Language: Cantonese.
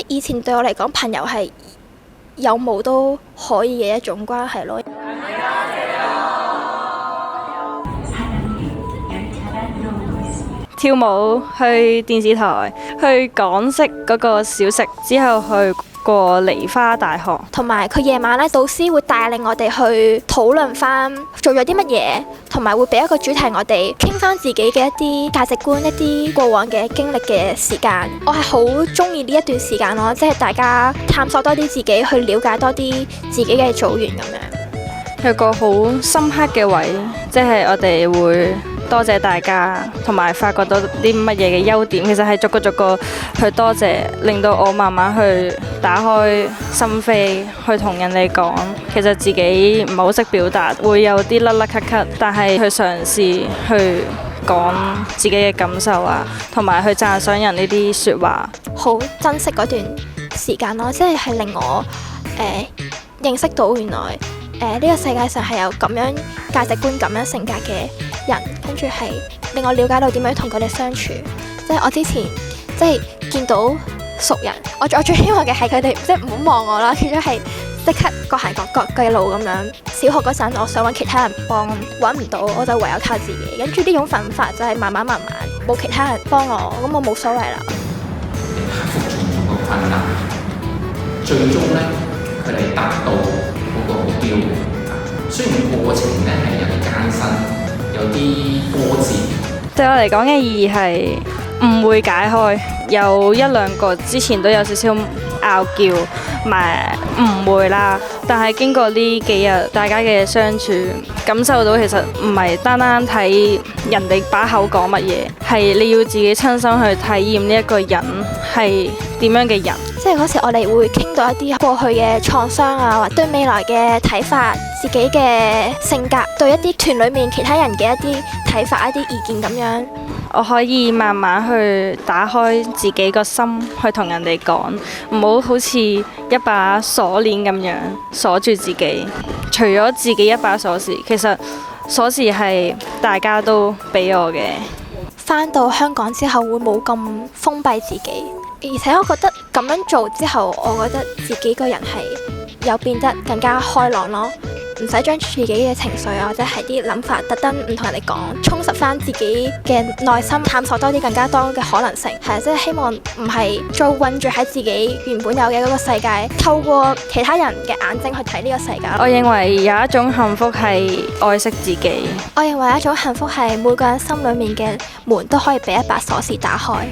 以前對我嚟講，朋友係有冇都可以嘅一種關係咯。跳舞，去電視台，去港式嗰個小食，之後去過梨花大學，同埋佢夜晚咧，導師會帶領我哋去討論翻做咗啲乜嘢，同埋會俾一個主題我哋傾翻自己嘅一啲價值觀、一啲過往嘅經歷嘅時間。我係好中意呢一段時間咯，即係大家探索多啲自己，去了解多啲自己嘅組員咁樣。有個好深刻嘅位，即係我哋會多謝大家，同埋發覺到啲乜嘢嘅優點。其實係逐個逐個去多謝，令到我慢慢去打開心扉，去同人哋講。其實自己唔係好識表達，會有啲甩甩咳咳，但係去嘗試去講自己嘅感受啊，同埋去讚賞人呢啲説話。好珍惜嗰段時間咯，即係令我認識到原來呢個世界上係有咁樣價值觀、咁樣性格嘅人，跟住係令我了解到點樣同佢哋相處。即係我之前即係見到熟人，我最希望嘅係佢哋即係唔好望我啦，變咗係即刻各行各嘅路咁樣。小學嗰陣，我想揾其他人幫，揾唔到，我就唯有靠自己。跟住呢種奮發就係慢慢冇其他人幫我，咁我冇所謂啦。克服咗個困難，最終呢，佢哋達到嗰個目標。雖然過程呢係有啲艱辛，有啲波折。對我嚟講嘅意義係唔會解開，有一兩個之前都有少少拗撬，埋誤會啦。但係經過呢幾日大家嘅相處，感受到其實唔係單單睇人哋把口講乜嘢，係你要自己親身去體驗呢一個人係點樣嘅人。即係嗰時我哋會傾到一啲過去嘅創傷啊，或對未來嘅睇法，自己嘅性格，對一啲團裡面其他人嘅一啲睇法、一啲意見咁樣。我可以慢慢去打開自己個心，去同人哋講，唔好似一把鎖鏈咁樣鎖住自己。除咗自己一把鎖匙，其實鎖匙係大家都俾我嘅。返到香港之後會冇咁封閉自己，而且我覺得咁樣做之後，我覺得自己個人係有變得更加開朗咯。唔使將自己嘅情緒啊，或者係啲諗法特登唔同人哋講，充實翻自己嘅內心，探索多啲更加多嘅可能性。係即係希望唔係再困住喺自己原本有嘅嗰個世界，透過其他人嘅眼睛去睇呢個世界。我認為有一種幸福係愛惜自己。我認為一種幸福係每個人心裡面嘅門都可以俾一把鎖匙打開。